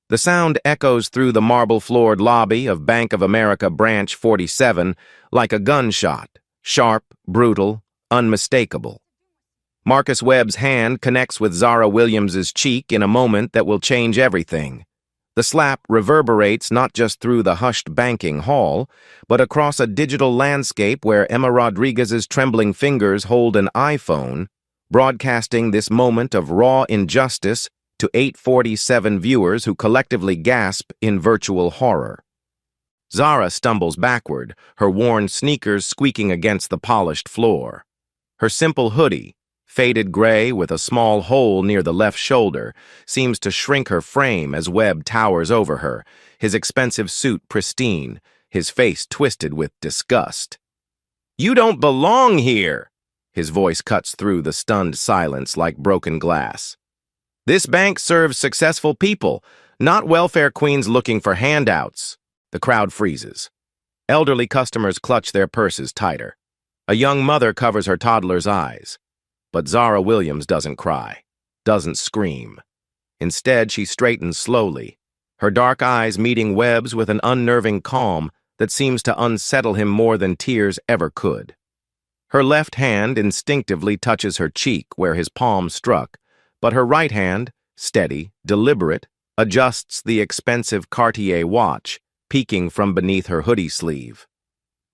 The sound echoes through the marble-floored lobby of Bank of America Branch 47 like a gunshot, sharp, brutal, unmistakable. Marcus Webb's hand connects with Zara Williams's cheek in a moment that will change everything. The slap reverberates not just through the hushed banking hall, but across a digital landscape where Emma Rodriguez's trembling fingers hold an iPhone, broadcasting this moment of raw injustice to 847 viewers who collectively gasp in virtual horror. Zara stumbles backward, her worn sneakers squeaking against the polished floor. Her simple hoodie, faded gray with a small hole near the left shoulder, seems to shrink her frame as Webb towers over her, his expensive suit pristine, his face twisted with disgust. "You don't belong here!" His voice cuts through the stunned silence like broken glass. "This bank serves successful people, not welfare queens looking for handouts." The crowd freezes. Elderly customers clutch their purses tighter. A young mother covers her toddler's eyes. But Zara Williams doesn't cry, doesn't scream. Instead, she straightens slowly, her dark eyes meeting Webb's with an unnerving calm that seems to unsettle him more than tears ever could. Her left hand instinctively touches her cheek where his palm struck, but her right hand, steady, deliberate, adjusts the expensive Cartier watch, peeking from beneath her hoodie sleeve.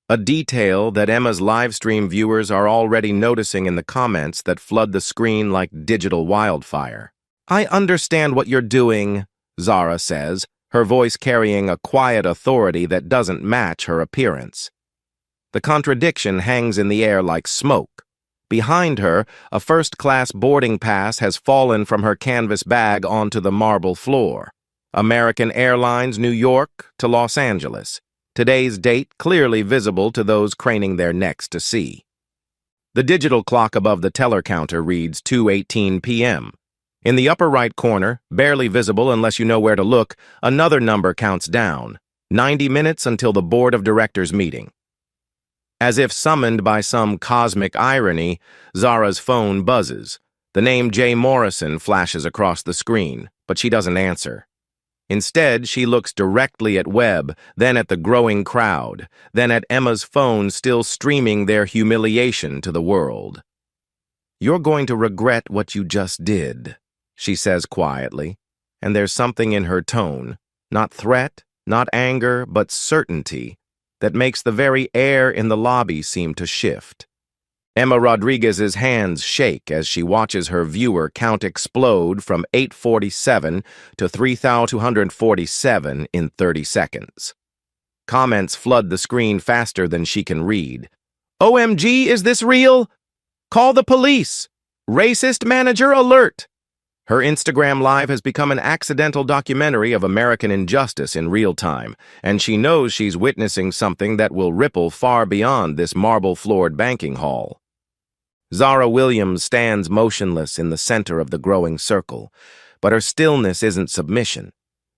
A detail that Emma's livestream viewers are already noticing in the comments that flood the screen like digital wildfire. "I understand what you're doing," Zara says, her voice carrying a quiet authority that doesn't match her appearance. The contradiction hangs in the air like smoke. Behind her, a first-class boarding pass has fallen from her canvas bag onto the marble floor. American Airlines, New York to Los Angeles. Today's date clearly visible to those craning their necks to see. The digital clock above the teller counter reads 2:18 p.m. In the upper right corner, barely visible unless you know where to look, another number counts down, 90 minutes until the board of directors meeting. As if summoned by some cosmic irony, Zara's phone buzzes. The name Jay Morrison flashes across the screen, but she doesn't answer. Instead, she looks directly at Webb, then at the growing crowd, then at Emma's phone still streaming their humiliation to the world. "You're going to regret what you just did," she says quietly, and there's something in her tone, not threat, not anger, but certainty, that makes the very air in the lobby seem to shift. Emma Rodriguez's hands shake as she watches her viewer count explode from 847 to 3,247 in 30 seconds. Comments flood the screen faster than she can read. "OMG, is this real? Call the police! Racist manager alert!" Her Instagram Live has become an accidental documentary of American injustice in real time, and she knows she's witnessing something that will ripple far beyond this marble-floored banking hall. Zara Williams stands motionless in the center of the growing circle, but her stillness isn't submission.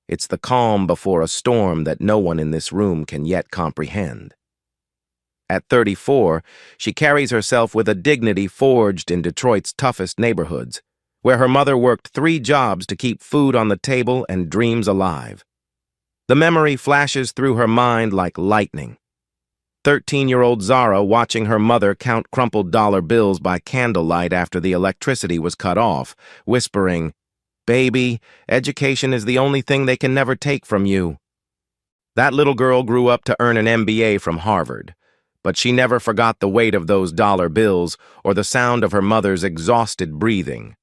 It's the calm before a storm that no one in this room can yet comprehend. At 34, she carries herself with a dignity forged in Detroit's toughest neighborhoods, where her mother worked 3 jobs to keep food on the table and dreams alive. The memory flashes through her mind like lightning. 13-year-old Zara watching her mother count crumpled dollar bills by candlelight after the electricity was cut off, whispering, "Baby, education is the only thing they can never take from you." That little girl grew up to earn an MBA from Harvard, but she never forgot the weight of those dollar bills or the sound of her mother's exhausted breathing.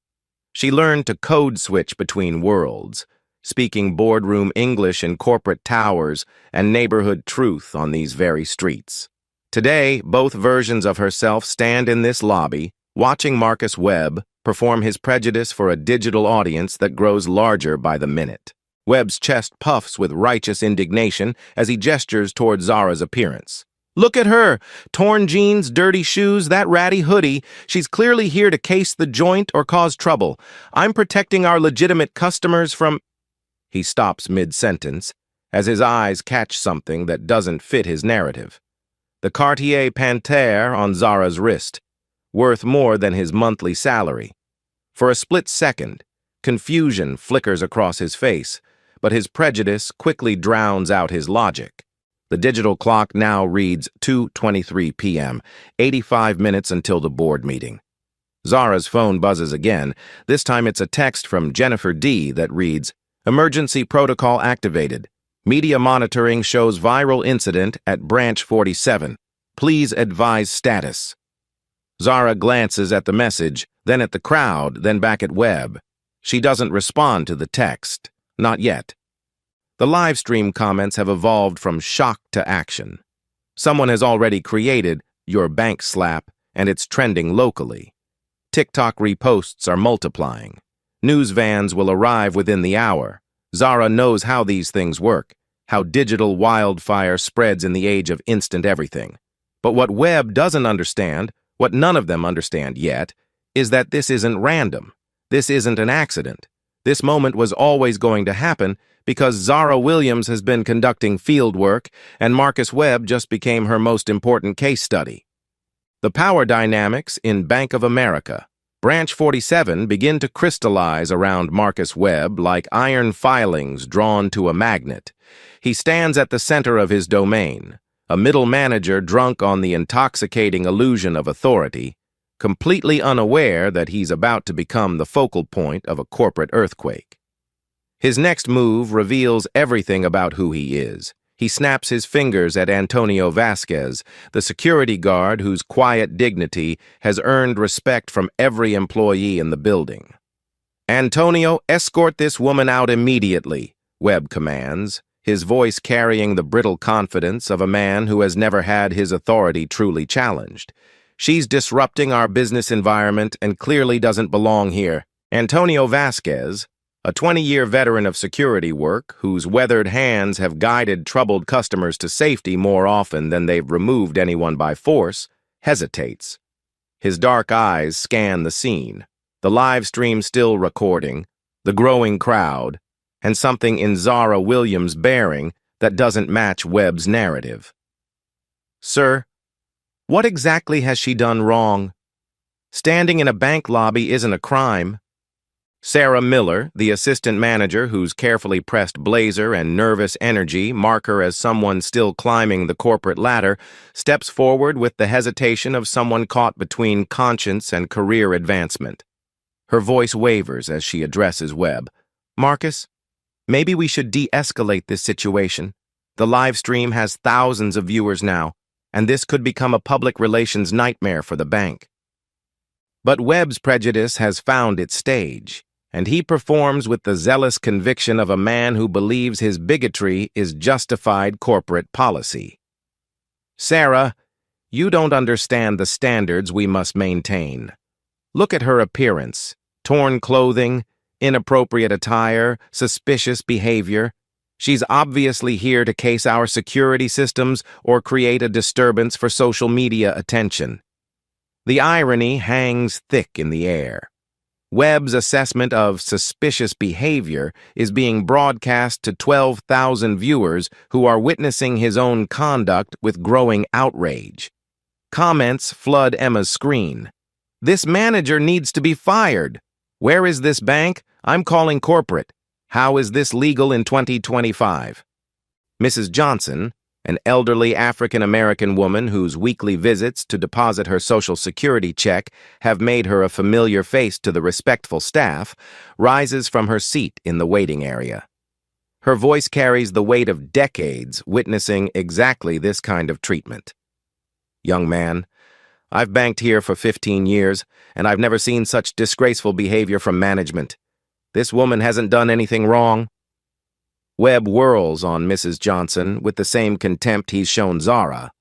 She learned to code switch between worlds, speaking boardroom English in corporate towers and neighborhood truth on these very streets. Today, both versions of herself stand in this lobby, watching Marcus Webb perform his prejudice for a digital audience that grows larger by the minute. Webb's chest puffs with righteous indignation as he gestures toward Zara's appearance. "Look at her! Torn jeans, dirty shoes, that ratty hoodie. She's clearly here to case the joint or cause trouble. I'm protecting our legitimate customers from—" He stops mid-sentence, as his eyes catch something that doesn't fit his narrative. The Cartier Panthère on Zara's wrist, worth more than his monthly salary. For a split second, confusion flickers across his face, but his prejudice quickly drowns out his logic. The digital clock now reads 2:23 p.m., 85 minutes until the board meeting. Zara's phone buzzes again. This time it's a text from Jennifer D. that reads, "Emergency protocol activated. Media monitoring shows viral incident at Branch 47. Please advise status." Zara glances at the message, then at the crowd, then back at Webb. She doesn't respond to the text. Not yet. The live stream comments have evolved from shock to action. Someone has already created "your bank slap," and it's trending locally. TikTok reposts are multiplying. News vans will arrive within the hour. Zara knows how these things work, how digital wildfire spreads in the age of instant everything. But what Webb doesn't understand, what none of them understand yet, is that this isn't random. This isn't an accident. This moment was always going to happen because Zara Williams has been conducting field work and Marcus Webb just became her most important case study. The power dynamics in Bank of America, Branch 47, begin to crystallize around Marcus Webb like iron filings drawn to a magnet. He stands at the center of his domain, a middle manager drunk on the intoxicating illusion of authority, completely unaware that he's about to become the focal point of a corporate earthquake. His next move reveals everything about who he is. He snaps his fingers at Antonio Vasquez, the security guard whose quiet dignity has earned respect from every employee in the building. "Antonio, escort this woman out immediately," Webb commands, his voice carrying the brittle confidence of a man who has never had his authority truly challenged. "She's disrupting our business environment and clearly doesn't belong here." Antonio Vasquez, a 20-year veteran of security work whose weathered hands have guided troubled customers to safety more often than they've removed anyone by force, hesitates. His dark eyes scan the scene, the live stream still recording, the growing crowd, and something in Zara Williams' bearing that doesn't match Webb's narrative. "Sir, what exactly has she done wrong? Standing in a bank lobby isn't a crime." Sarah Miller, the assistant manager whose carefully pressed blazer and nervous energy mark her as someone still climbing the corporate ladder, steps forward with the hesitation of someone caught between conscience and career advancement. Her voice wavers as she addresses Webb. "Marcus, maybe we should de-escalate this situation. The live stream has thousands of viewers now, and this could become a public relations nightmare for the bank." But Webb's prejudice has found its stage, and he performs with the zealous conviction of a man who believes his bigotry is justified corporate policy. "Sarah, you don't understand the standards we must maintain. Look at her appearance, torn clothing, inappropriate attire, suspicious behavior. She's obviously here to case our security systems or create a disturbance for social media attention." The irony hangs thick in the air. Webb's assessment of suspicious behavior is being broadcast to 12,000 viewers who are witnessing his own conduct with growing outrage. Comments flood Emma's screen. "This manager needs to be fired. Where is this bank? I'm calling corporate. How is this legal in 2025? Mrs. Johnson, an elderly African-American woman whose weekly visits to deposit her Social Security check have made her a familiar face to the respectful staff, rises from her seat in the waiting area. Her voice carries the weight of decades witnessing exactly this kind of treatment. "Young man, I've banked here for 15 years, and I've never seen such disgraceful behavior from management. This woman hasn't done anything wrong." Webb whirls on Mrs. Johnson with the same contempt he's shown Zara.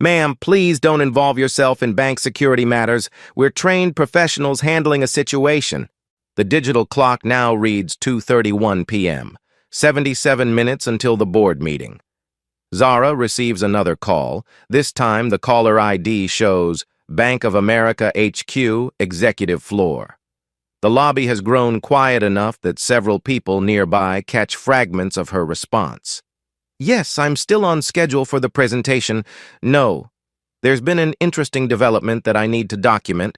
"Ma'am, please don't involve yourself in bank security matters. We're trained professionals handling a situation." The digital clock now reads 2:31 p.m., 77 minutes until the board meeting. Zara receives another call. This time the caller ID shows Bank of America HQ, executive floor. The lobby has grown quiet enough that several people nearby catch fragments of her response. "Yes, I'm still on schedule for the presentation. No, there's been an interesting development that I need to document.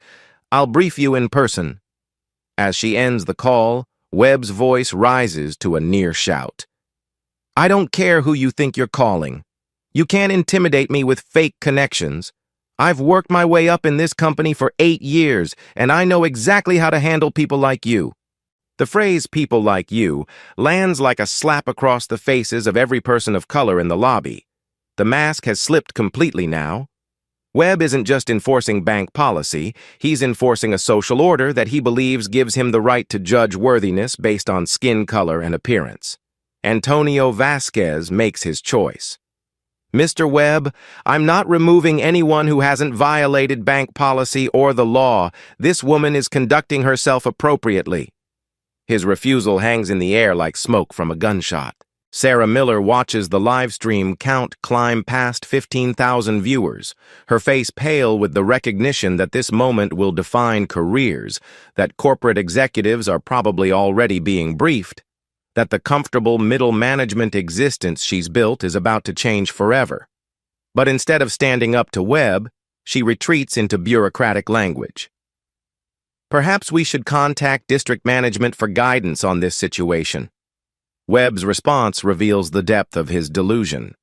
I'll brief you in person." As she ends the call, Webb's voice rises to a near shout. I don't care who you think you're calling. You can't intimidate me with fake connections. I've worked my way up in this company for 8 years, and I know exactly how to handle people like you. The phrase people like you lands like a slap across the faces of every person of color in the lobby. The mask has slipped completely now. Webb isn't just enforcing bank policy, he's enforcing a social order that he believes gives him the right to judge worthiness based on skin color and appearance. Antonio Vasquez makes his choice. Mr. Webb, I'm not removing anyone who hasn't violated bank policy or the law. This woman is conducting herself appropriately. His refusal hangs in the air like smoke from a gunshot. Sarah Miller watches the live stream count climb past 15,000 viewers, her face pale with the recognition that this moment will define careers, that corporate executives are probably already being briefed, that the comfortable middle management existence she's built is about to change forever. But instead of standing up to Webb, she retreats into bureaucratic language. Perhaps we should contact district management for guidance on this situation. Webb's response reveals the depth of his delusion.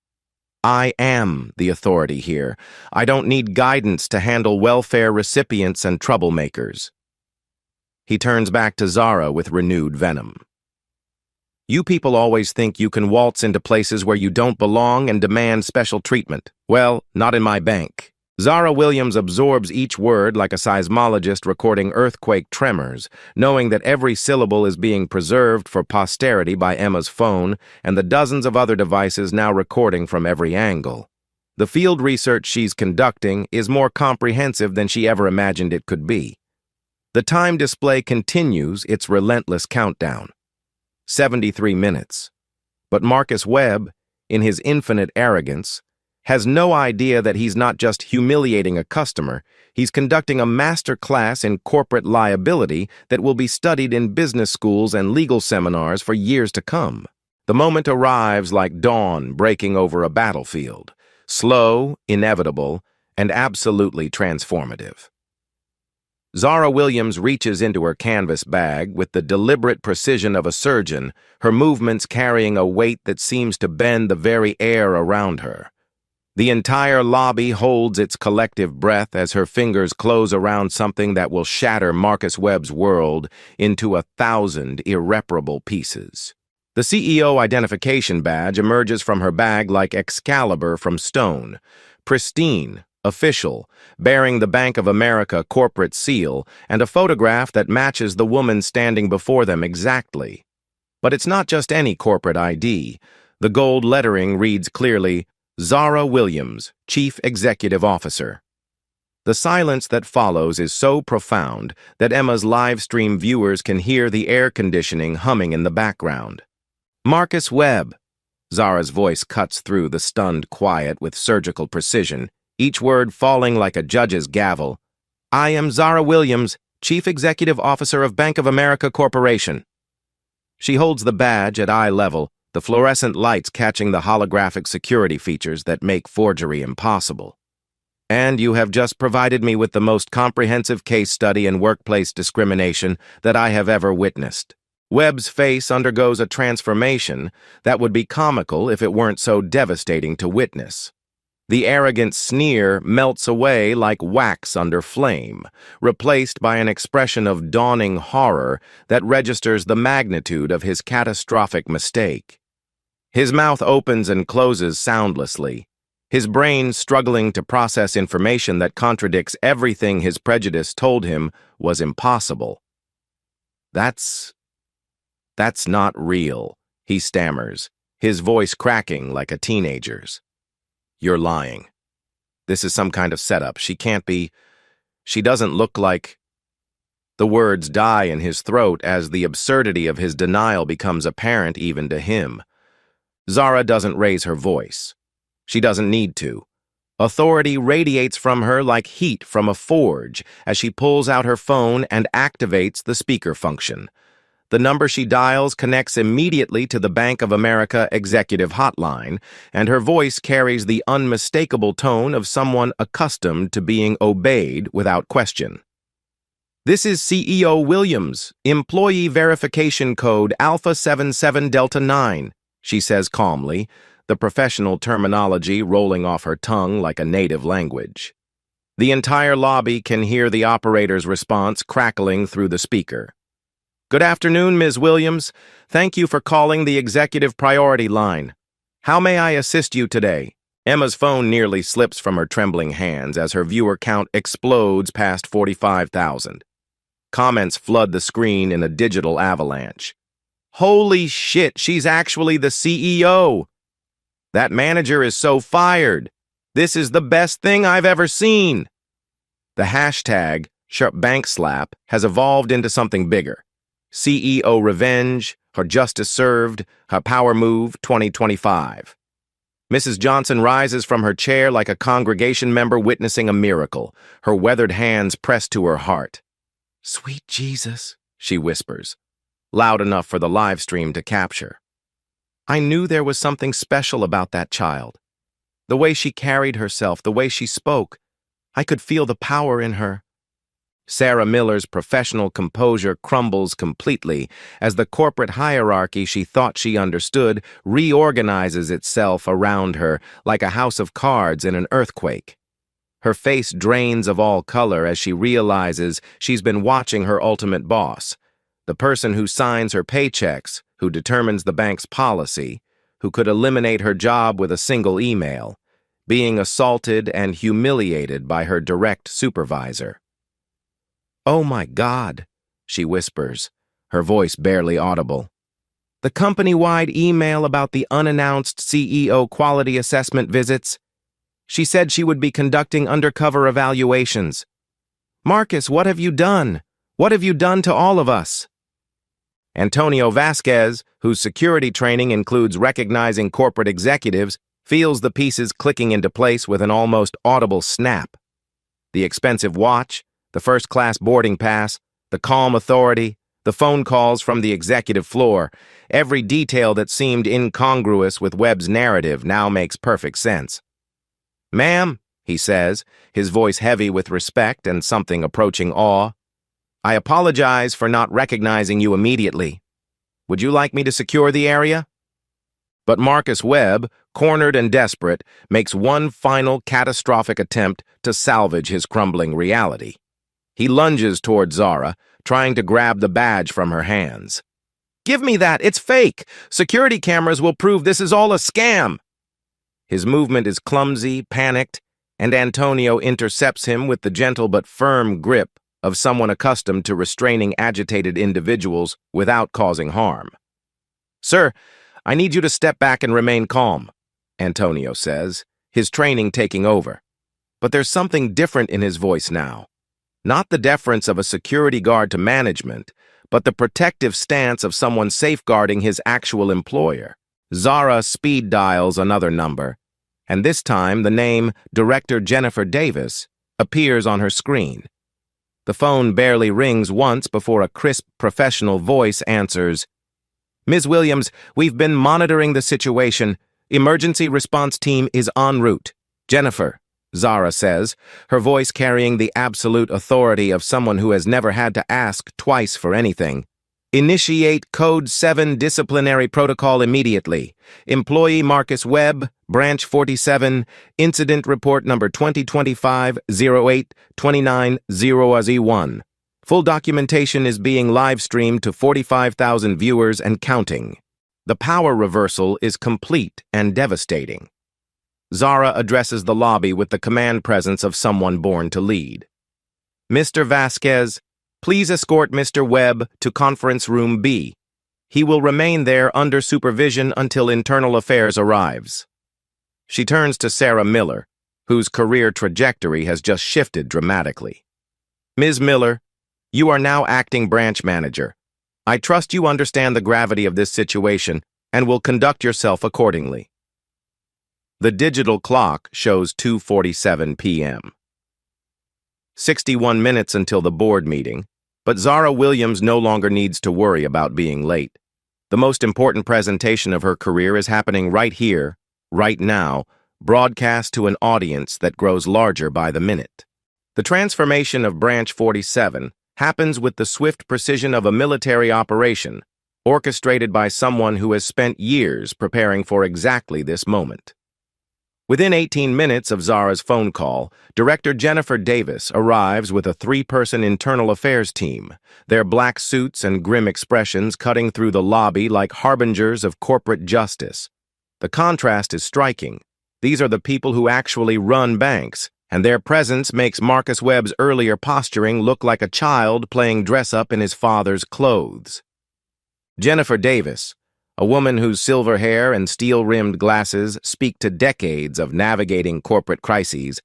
I am the authority here. I don't need guidance to handle welfare recipients and troublemakers. He turns back to Zara with renewed venom. You people always think you can waltz into places where you don't belong and demand special treatment. Well, not in my bank. Zara Williams absorbs each word like a seismologist recording earthquake tremors, knowing that every syllable is being preserved for posterity by Emma's phone and the dozens of other devices now recording from every angle. The field research she's conducting is more comprehensive than she ever imagined it could be. The time display continues its relentless countdown. 73 minutes. But Marcus Webb, in his infinite arrogance, has no idea that he's not just humiliating a customer, he's conducting a master class in corporate liability that will be studied in business schools and legal seminars for years to come. The moment arrives like dawn breaking over a battlefield, slow, inevitable, and absolutely transformative. Zara Williams reaches into her canvas bag with the deliberate precision of a surgeon, her movements carrying a weight that seems to bend the very air around her. The entire lobby holds its collective breath as her fingers close around something that will shatter Marcus Webb's world into 1,000 irreparable pieces. The CEO identification badge emerges from her bag like Excalibur from stone, pristine, official, bearing the Bank of America corporate seal and a photograph that matches the woman standing before them exactly. But it's not just any corporate ID. The gold lettering reads clearly, Zara Williams, Chief Executive Officer. The silence that follows is so profound that Emma's live stream viewers can hear the air conditioning humming in the background. Marcus Webb. Zara's voice cuts through the stunned quiet with surgical precision, each word falling like a judge's gavel. I am Zara Williams, Chief Executive Officer of Bank of America Corporation. She holds the badge at eye level, the fluorescent lights catching the holographic security features that make forgery impossible. And you have just provided me with the most comprehensive case study in workplace discrimination that I have ever witnessed. Webb's face undergoes a transformation that would be comical if it weren't so devastating to witness. The arrogant sneer melts away like wax under flame, replaced by an expression of dawning horror that registers the magnitude of his catastrophic mistake. His mouth opens and closes soundlessly, his brain struggling to process information that contradicts everything his prejudice told him was impossible. That's not real, he stammers, his voice cracking like a teenager's. You're lying. This is some kind of setup. She can't be. She doesn't look like. The words die in his throat as the absurdity of his denial becomes apparent even to him. Zara doesn't raise her voice. She doesn't need to. Authority radiates from her like heat from a forge as she pulls out her phone and activates the speaker function. The number she dials connects immediately to the Bank of America executive hotline, and her voice carries the unmistakable tone of someone accustomed to being obeyed without question. This is CEO Williams, employee verification code Alpha 77 Delta 9, she says calmly, the professional terminology rolling off her tongue like a native language. The entire lobby can hear the operator's response crackling through the speaker. Good afternoon, Ms. Williams. Thank you for calling the executive priority line. How may I assist you today? Emma's phone nearly slips from her trembling hands as her viewer count explodes past 45,000. Comments flood the screen in a digital avalanche. Holy shit, she's actually the CEO! That manager is so fired! This is the best thing I've ever seen! The hashtag, #BankSlap, has evolved into something bigger. CEO Revenge, her Justice Served, her Power Move 2025. Mrs. Johnson rises from her chair like a congregation member witnessing a miracle, her weathered hands pressed to her heart. Sweet Jesus, she whispers, loud enough for the live stream to capture. I knew there was something special about that child. The way she carried herself, the way she spoke, I could feel the power in her. Sarah Miller's professional composure crumbles completely as the corporate hierarchy she thought she understood reorganizes itself around her like a house of cards in an earthquake. Her face drains of all color as she realizes she's been watching her ultimate boss, the person who signs her paychecks, who determines the bank's policy, who could eliminate her job with a single email, being assaulted and humiliated by her direct supervisor. Oh my God, she whispers, her voice barely audible. The company-wide email about the unannounced CEO quality assessment visits. She said she would be conducting undercover evaluations. Marcus, what have you done? What have you done to all of us? Antonio Vasquez, whose security training includes recognizing corporate executives, feels the pieces clicking into place with an almost audible snap. The expensive watch, the first-class boarding pass, the calm authority, the phone calls from the executive floor, every detail that seemed incongruous with Webb's narrative now makes perfect sense. Ma'am, he says, his voice heavy with respect and something approaching awe, I apologize for not recognizing you immediately. Would you like me to secure the area? But Marcus Webb, cornered and desperate, makes one final catastrophic attempt to salvage his crumbling reality. He lunges toward Zara, trying to grab the badge from her hands. Give me that! It's fake! Security cameras will prove this is all a scam! His movement is clumsy, panicked, and Antonio intercepts him with the gentle but firm grip of someone accustomed to restraining agitated individuals without causing harm. Sir, I need you to step back and remain calm, Antonio says, his training taking over. But there's something different in his voice now. Not the deference of a security guard to management, but the protective stance of someone safeguarding his actual employer. Zara speed dials another number, and this time the name Director Jennifer Davis appears on her screen. The phone barely rings once before a crisp professional voice answers, Ms. Williams, we've been monitoring the situation. Emergency response team is en route. Jennifer, Zara says, her voice carrying the absolute authority of someone who has never had to ask twice for anything. Initiate Code 7 disciplinary protocol immediately. Employee Marcus Webb, Branch 47, Incident Report number 2025-08-29-0Z1. Full documentation is being live-streamed to 45,000 viewers and counting. The power reversal is complete and devastating. Zara addresses the lobby with the command presence of someone born to lead. Mr. Vasquez, please escort Mr. Webb to Conference Room B. He will remain there under supervision until Internal Affairs arrives. She turns to Sarah Miller, whose career trajectory has just shifted dramatically. Ms. Miller, you are now acting branch manager. I trust you understand the gravity of this situation and will conduct yourself accordingly. The digital clock shows 2:47 p.m. 61 minutes until the board meeting, but Zara Williams no longer needs to worry about being late. The most important presentation of her career is happening right here, right now, broadcast to an audience that grows larger by the minute. The transformation of Branch 47 happens with the swift precision of a military operation, orchestrated by someone who has spent years preparing for exactly this moment. Within 18 minutes of Zara's phone call, Director Jennifer Davis arrives with a three-person internal affairs team, their black suits and grim expressions cutting through the lobby like harbingers of corporate justice. The contrast is striking. These are the people who actually run banks, and their presence makes Marcus Webb's earlier posturing look like a child playing dress-up in his father's clothes. Jennifer Davis, a woman whose silver hair and steel-rimmed glasses speak to decades of navigating corporate crises,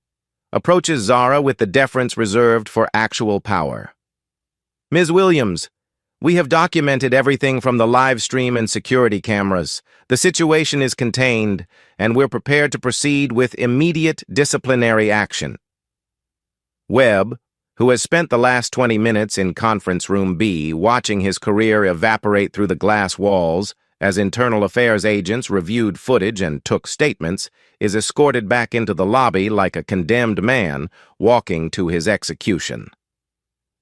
approaches Zara with the deference reserved for actual power. "Ms. Williams, we have documented everything from the live stream and security cameras. The situation is contained, and we're prepared to proceed with immediate disciplinary action." Webb, who has spent the last 20 minutes in Conference Room B watching his career evaporate through the glass walls, as internal affairs agents reviewed footage and took statements, is escorted back into the lobby like a condemned man walking to his execution.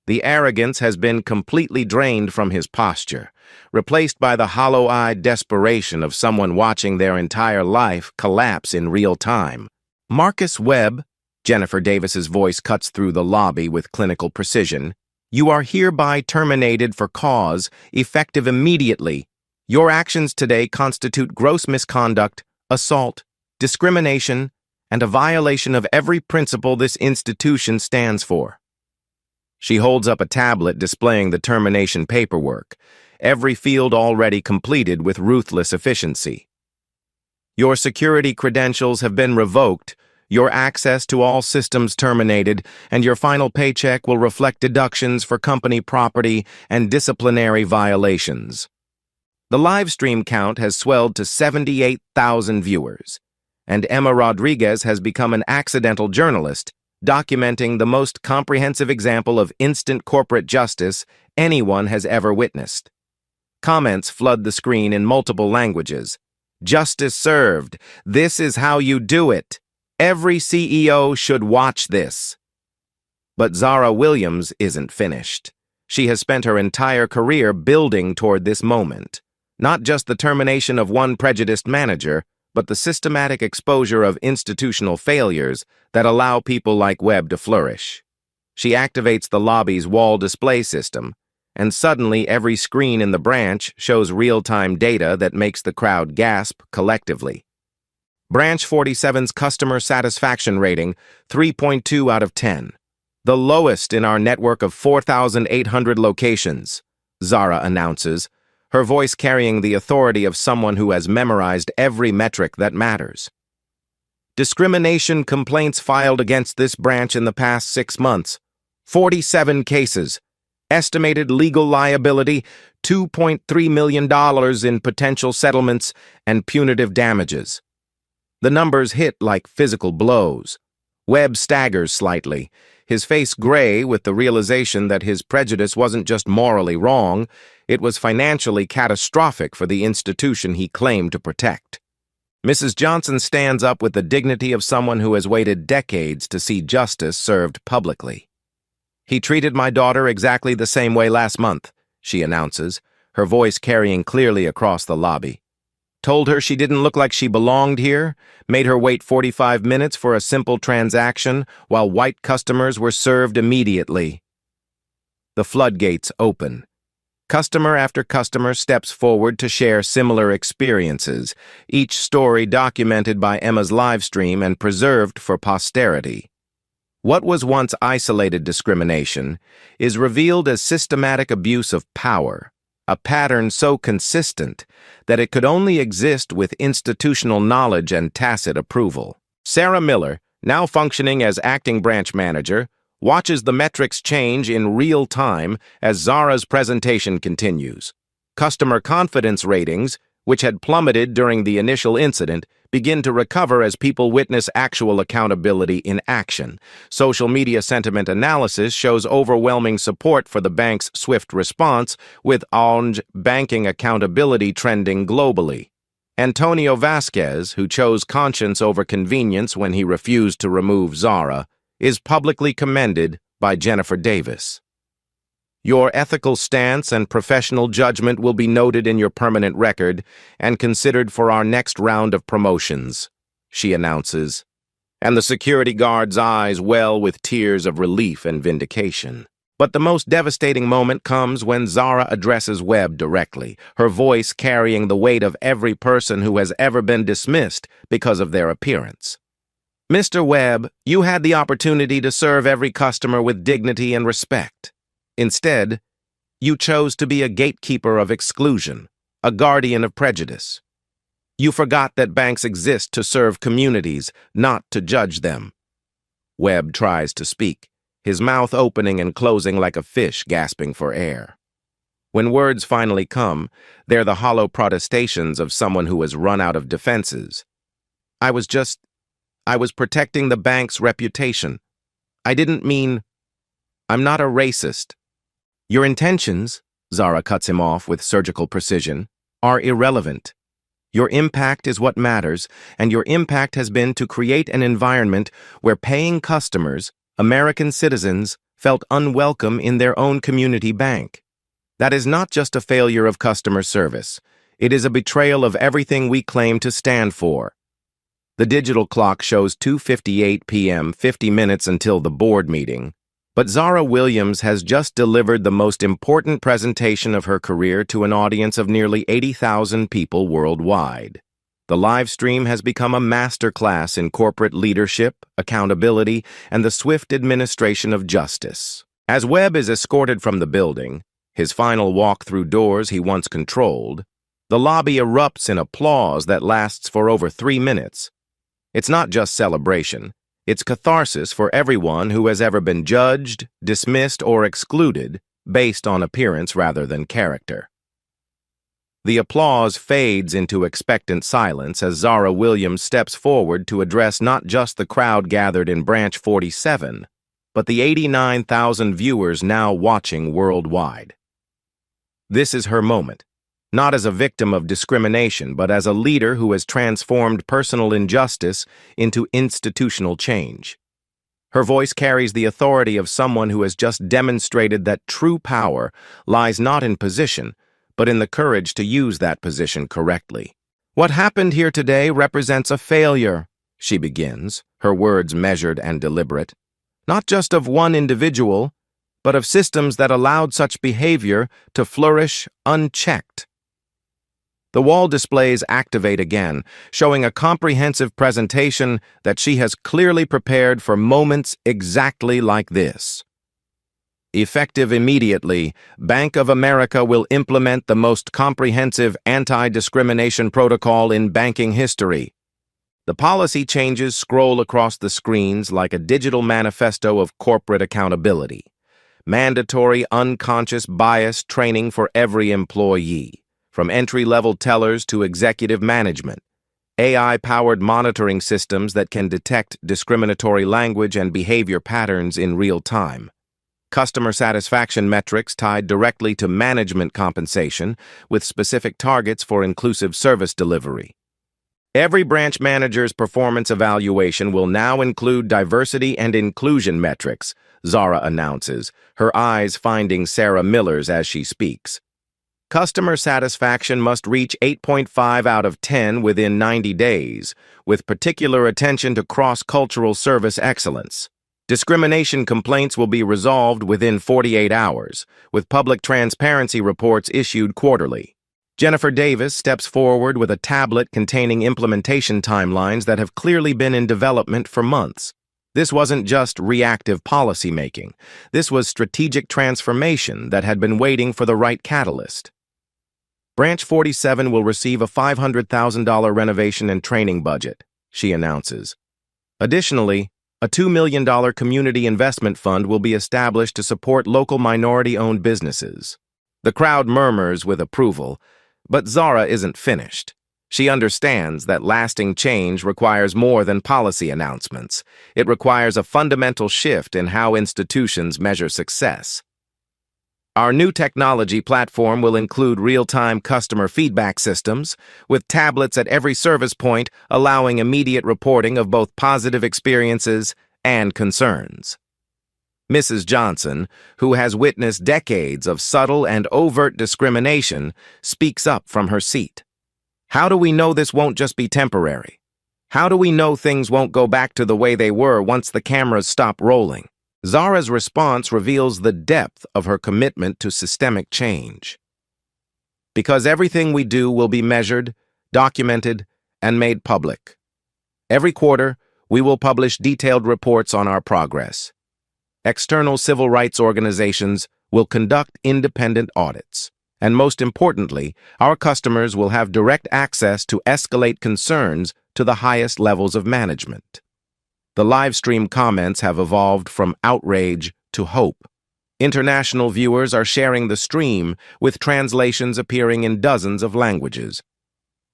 The arrogance has been completely drained from his posture, replaced by the hollow-eyed desperation of someone watching their entire life collapse in real time. "Marcus Webb," Jennifer Davis's voice cuts through the lobby with clinical precision, "you are hereby terminated for cause, effective immediately. Your actions today constitute gross misconduct, assault, discrimination, and a violation of every principle this institution stands for." She holds up a tablet displaying the termination paperwork, every field already completed with ruthless efficiency. "Your security credentials have been revoked, your access to all systems terminated, and your final paycheck will reflect deductions for company property and disciplinary violations." The live stream count has swelled to 78,000 viewers, and Emma Rodriguez has become an accidental journalist, documenting the most comprehensive example of instant corporate justice anyone has ever witnessed. Comments flood the screen in multiple languages. "Justice served. This is how you do it. Every CEO should watch this." But Zara Williams isn't finished. She has spent her entire career building toward this moment. Not just the termination of one prejudiced manager, but the systematic exposure of institutional failures that allow people like Webb to flourish. She activates the lobby's wall display system, and suddenly every screen in the branch shows real-time data that makes the crowd gasp collectively. Branch 47's customer satisfaction rating, 3.2 out of 10. The lowest in our network of 4,800 locations, Zara announces, her voice carrying the authority of someone who has memorized every metric that matters. "Discrimination complaints filed against this branch in the past 6 months. 47 cases. Estimated legal liability, $2.3 million in potential settlements and punitive damages." The numbers hit like physical blows. Webb staggers slightly, his face gray with the realization that his prejudice wasn't just morally wrong, it was financially catastrophic for the institution he claimed to protect. Mrs. Johnson stands up with the dignity of someone who has waited decades to see justice served publicly. "He treated my daughter exactly the same way last month," she announces, her voice carrying clearly across the lobby. "Told her she didn't look like she belonged here, made her wait 45 minutes for a simple transaction while white customers were served immediately." The floodgates open. Customer after customer steps forward to share similar experiences, each story documented by Emma's livestream and preserved for posterity. What was once isolated discrimination is revealed as systematic abuse of power, a pattern so consistent that it could only exist with institutional knowledge and tacit approval. Sarah Miller, now functioning as acting branch manager, watches the metrics change in real time as Zara's presentation continues. Customer confidence ratings, which had plummeted during the initial incident, begin to recover as people witness actual accountability in action. Social media sentiment analysis shows overwhelming support for the bank's swift response, with Orange banking accountability trending globally. Antonio Vasquez, who chose conscience over convenience when he refused to remove Zara, is publicly commended by Jennifer Davis. Your ethical stance and professional judgment will be noted in your permanent record and considered for our next round of promotions, she announces, and the security guard's eyes well with tears of relief and vindication. But the most devastating moment comes when Zara addresses Webb directly, her voice carrying the weight of every person who has ever been dismissed because of their appearance. Mr. Webb, you had the opportunity to serve every customer with dignity and respect. Instead, you chose to be a gatekeeper of exclusion, a guardian of prejudice. You forgot that banks exist to serve communities, not to judge them. Webb tries to speak, his mouth opening and closing like a fish gasping for air. When words finally come, they're the hollow protestations of someone who has run out of defenses. I was protecting the bank's reputation. I didn't mean, I'm not a racist. Your intentions, Zara cuts him off with surgical precision, are irrelevant. Your impact is what matters, and your impact has been to create an environment where paying customers, American citizens, felt unwelcome in their own community bank. That is not just a failure of customer service. It is a betrayal of everything we claim to stand for. The digital clock shows 2:58 p.m., 50 minutes until the board meeting. But Zara Williams has just delivered the most important presentation of her career to an audience of nearly 80,000 people worldwide. The live stream has become a masterclass in corporate leadership, accountability, and the swift administration of justice. As Webb is escorted from the building, his final walk through doors he once controlled, the lobby erupts in applause that lasts for over 3 minutes. It's not just celebration. It's catharsis for everyone who has ever been judged, dismissed, or excluded based on appearance rather than character. The applause fades into expectant silence as Zara Williams steps forward to address not just the crowd gathered in Branch 47, but the 89,000 viewers now watching worldwide. This is her moment, not as a victim of discrimination, but as a leader who has transformed personal injustice into institutional change. Her voice carries the authority of someone who has just demonstrated that true power lies not in position, but in the courage to use that position correctly. What happened here today represents a failure, she begins, her words measured and deliberate, not just of one individual, but of systems that allowed such behavior to flourish unchecked. The wall displays activate again, showing a comprehensive presentation that she has clearly prepared for moments exactly like this. Effective immediately, Bank of America will implement the most comprehensive anti-discrimination protocol in banking history. The policy changes scroll across the screens like a digital manifesto of corporate accountability. Mandatory unconscious bias training for every employee. From entry-level tellers to executive management, AI-powered monitoring systems that can detect discriminatory language and behavior patterns in real time. Customer satisfaction metrics tied directly to management compensation with specific targets for inclusive service delivery. Every branch manager's performance evaluation will now include diversity and inclusion metrics, Zara announces, her eyes finding Sarah Miller's as she speaks. Customer satisfaction must reach 8.5 out of 10 within 90 days, with particular attention to cross-cultural service excellence. Discrimination complaints will be resolved within 48 hours, with public transparency reports issued quarterly. Jennifer Davis steps forward with a tablet containing implementation timelines that have clearly been in development for months. This wasn't just reactive policymaking. This was strategic transformation that had been waiting for the right catalyst. Branch 47 will receive a $500,000 renovation and training budget, she announces. Additionally, a $2 million community investment fund will be established to support local minority-owned businesses. The crowd murmurs with approval, but Zara isn't finished. She understands that lasting change requires more than policy announcements. It requires a fundamental shift in how institutions measure success. Our new technology platform will include real-time customer feedback systems, with tablets at every service point allowing immediate reporting of both positive experiences and concerns. Mrs. Johnson, who has witnessed decades of subtle and overt discrimination, speaks up from her seat. How do we know this won't just be temporary? How do we know things won't go back to the way they were once the cameras stop rolling? Zara's response reveals the depth of her commitment to systemic change. Because everything we do will be measured, documented, and made public. Every quarter, we will publish detailed reports on our progress. External civil rights organizations will conduct independent audits. And most importantly, our customers will have direct access to escalate concerns to the highest levels of management. The live stream comments have evolved from outrage to hope. International viewers are sharing the stream, with translations appearing in dozens of languages.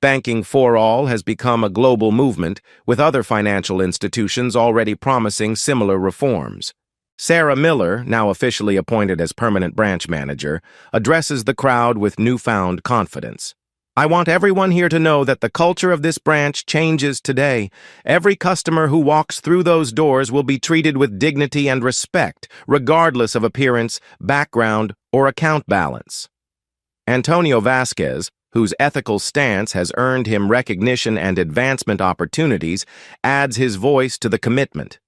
Banking for All has become a global movement, with other financial institutions already promising similar reforms. Sarah Miller, now officially appointed as permanent branch manager, addresses the crowd with newfound confidence. I want everyone here to know that the culture of this branch changes today. Every customer who walks through those doors will be treated with dignity and respect, regardless of appearance, background, or account balance. Antonio Vasquez, whose ethical stance has earned him recognition and advancement opportunities, adds his voice to the commitment.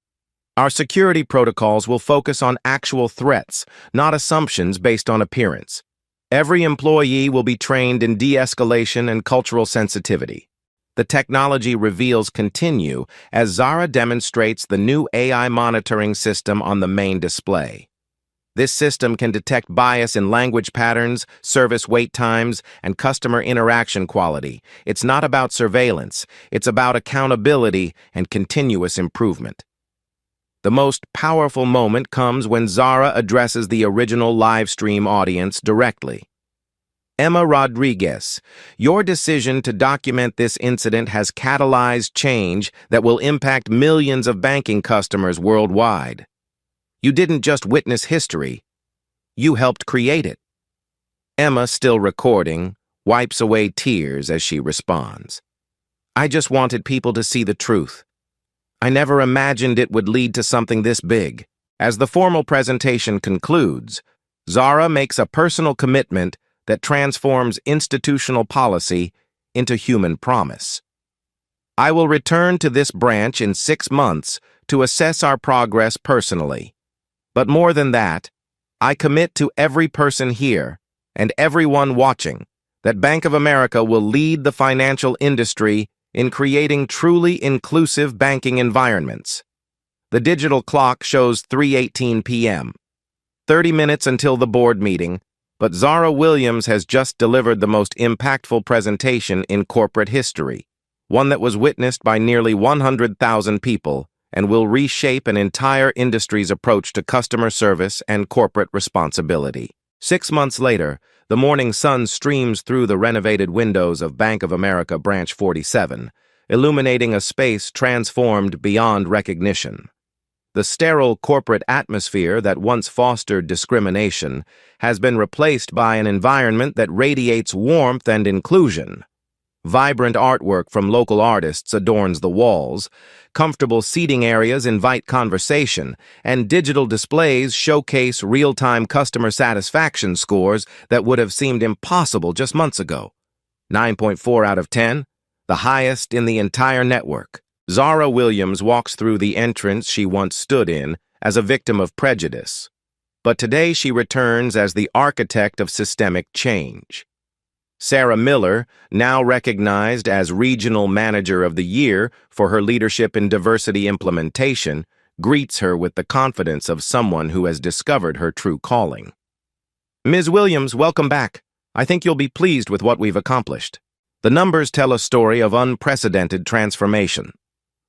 Our security protocols will focus on actual threats, not assumptions based on appearance. Every employee will be trained in de-escalation and cultural sensitivity. The technology reveals continue as Zara demonstrates the new AI monitoring system on the main display. This system can detect bias in language patterns, service wait times, and customer interaction quality. It's not about surveillance, it's about accountability and continuous improvement. The most powerful moment comes when Zara addresses the original live stream audience directly. Emma Rodriguez, your decision to document this incident has catalyzed change that will impact millions of banking customers worldwide. You didn't just witness history, you helped create it. Emma, still recording, wipes away tears as she responds. I just wanted people to see the truth. I never imagined it would lead to something this big. As the formal presentation concludes, Zara makes a personal commitment that transforms institutional policy into human promise. I will return to this branch in 6 months to assess our progress personally. But more than that, I commit to every person here and everyone watching that Bank of America will lead the financial industry in creating truly inclusive banking environments. The digital clock shows 3:18 p.m. 30 minutes until the board meeting, but Zara Williams has just delivered the most impactful presentation in corporate history, one that was witnessed by nearly 100,000 people and will reshape an entire industry's approach to customer service and corporate responsibility. 6 months later, the morning sun streams through the renovated windows of Bank of America Branch 47, illuminating a space transformed beyond recognition. The sterile corporate atmosphere that once fostered discrimination has been replaced by an environment that radiates warmth and inclusion. Vibrant artwork from local artists adorns the walls, comfortable seating areas invite conversation, and digital displays showcase real-time customer satisfaction scores that would have seemed impossible just months ago. 9.4 out of 10, the highest in the entire network. Zara Williams walks through the entrance she once stood in as a victim of prejudice, but today she returns as the architect of systemic change. Sarah Miller, now recognized as Regional Manager of the Year for her leadership in diversity implementation, greets her with the confidence of someone who has discovered her true calling. Ms. Williams, welcome back. I think you'll be pleased with what we've accomplished. The numbers tell a story of unprecedented transformation.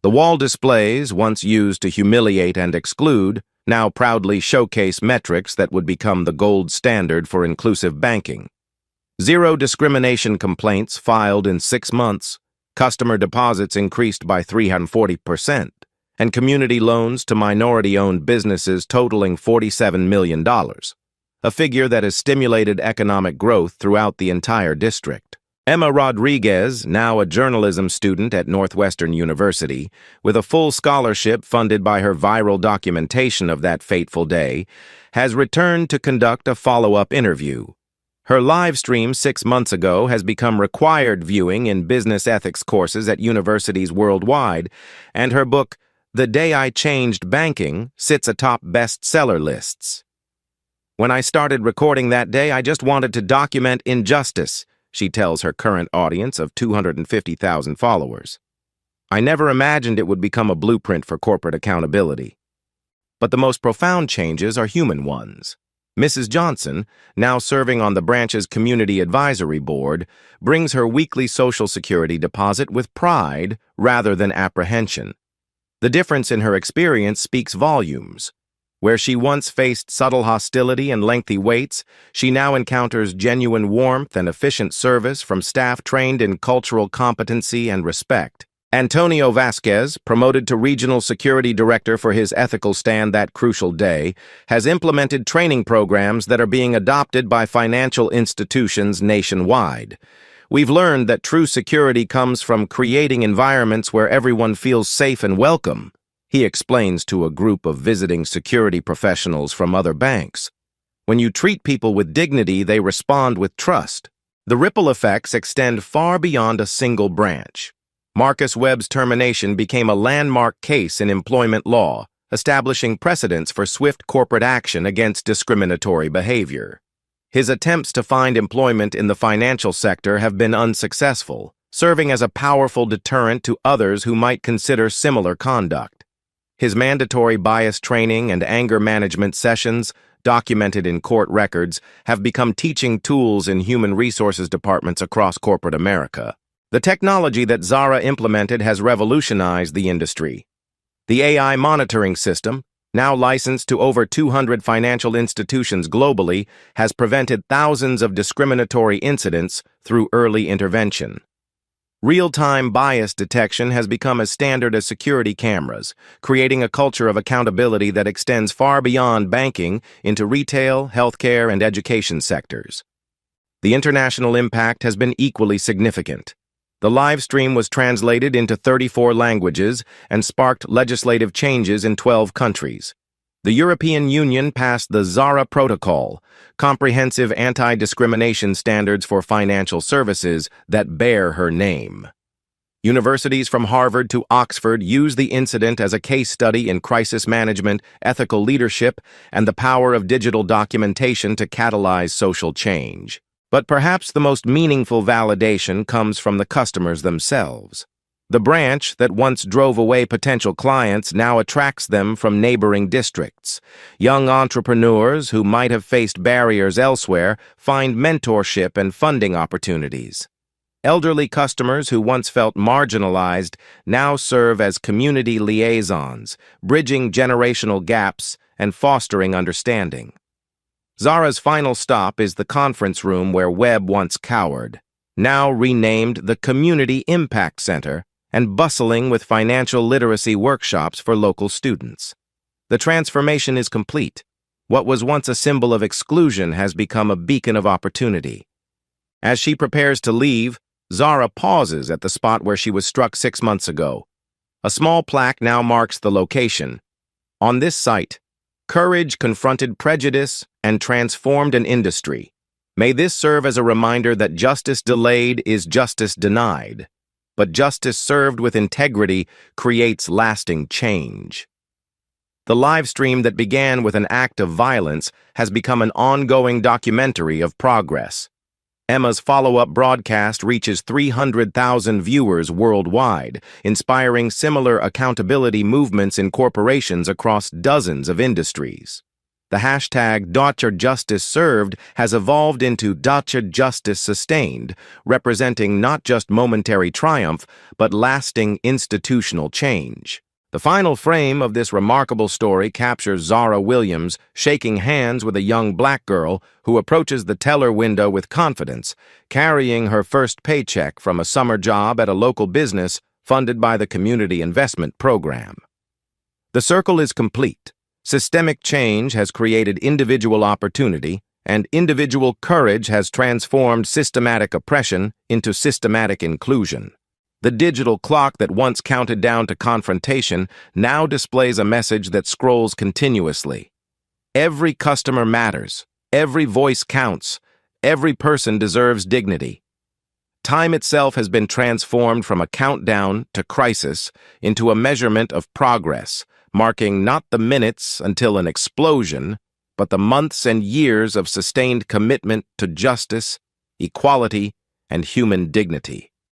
The wall displays, once used to humiliate and exclude, now proudly showcase metrics that would become the gold standard for inclusive banking. 0 discrimination complaints filed in 6 months, customer deposits increased by 340%, and community loans to minority-owned businesses totaling $47 million, a figure that has stimulated economic growth throughout the entire district. Emma Rodriguez, now a journalism student at Northwestern University, with a full scholarship funded by her viral documentation of that fateful day, has returned to conduct a follow-up interview. Her live stream 6 months ago has become required viewing in business ethics courses at universities worldwide, and her book, The Day I Changed Banking, sits atop bestseller lists. "When I started recording that day, I just wanted to document injustice," she tells her current audience of 250,000 followers. "I never imagined it would become a blueprint for corporate accountability." But the most profound changes are human ones. Mrs. Johnson, now serving on the branch's Community Advisory Board, brings her weekly Social Security deposit with pride rather than apprehension. The difference in her experience speaks volumes. Where she once faced subtle hostility and lengthy waits, she now encounters genuine warmth and efficient service from staff trained in cultural competency and respect. Antonio Vasquez, promoted to Regional Security Director for his ethical stand that crucial day, has implemented training programs that are being adopted by financial institutions nationwide. "We've learned that true security comes from creating environments where everyone feels safe and welcome," he explains to a group of visiting security professionals from other banks. "When you treat people with dignity, they respond with trust." The ripple effects extend far beyond a single branch. Marcus Webb's termination became a landmark case in employment law, establishing precedents for swift corporate action against discriminatory behavior. His attempts to find employment in the financial sector have been unsuccessful, serving as a powerful deterrent to others who might consider similar conduct. His mandatory bias training and anger management sessions, documented in court records, have become teaching tools in human resources departments across corporate America. The technology that Zara implemented has revolutionized the industry. The AI monitoring system, now licensed to over 200 financial institutions globally, has prevented thousands of discriminatory incidents through early intervention. Real-time bias detection has become as standard as security cameras, creating a culture of accountability that extends far beyond banking into retail, healthcare, and education sectors. The international impact has been equally significant. The live stream was translated into 34 languages and sparked legislative changes in 12 countries. The European Union passed the Zara Protocol, comprehensive anti-discrimination standards for financial services that bear her name. Universities from Harvard to Oxford use the incident as a case study in crisis management, ethical leadership, and the power of digital documentation to catalyze social change. But perhaps the most meaningful validation comes from the customers themselves. The branch that once drove away potential clients now attracts them from neighboring districts. Young entrepreneurs who might have faced barriers elsewhere find mentorship and funding opportunities. Elderly customers who once felt marginalized now serve as community liaisons, bridging generational gaps and fostering understanding. Zara's final stop is the conference room where Webb once cowered, now renamed the Community Impact Center and bustling with financial literacy workshops for local students. The transformation is complete. What was once a symbol of exclusion has become a beacon of opportunity. As she prepares to leave, Zara pauses at the spot where she was struck 6 months ago. A small plaque now marks the location. On this site, courage confronted prejudice and transformed an industry. May this serve as a reminder that justice delayed is justice denied, but justice served with integrity creates lasting change. The live stream that began with an act of violence has become an ongoing documentary of progress. Emma's follow-up broadcast reaches 300,000 viewers worldwide, inspiring similar accountability movements in corporations across dozens of industries. The hashtag #JusticeServed has evolved into #JusticeSustained, representing not just momentary triumph, but lasting institutional change. The final frame of this remarkable story captures Zara Williams shaking hands with a young black girl who approaches the teller window with confidence, carrying her first paycheck from a summer job at a local business funded by the Community Investment Program. The circle is complete. Systemic change has created individual opportunity, and individual courage has transformed systematic oppression into systematic inclusion. The digital clock that once counted down to confrontation now displays a message that scrolls continuously. Every customer matters, every voice counts, every person deserves dignity. Time itself has been transformed from a countdown to crisis into a measurement of progress, marking not the minutes until an explosion, but the months and years of sustained commitment to justice, equality, and human dignity.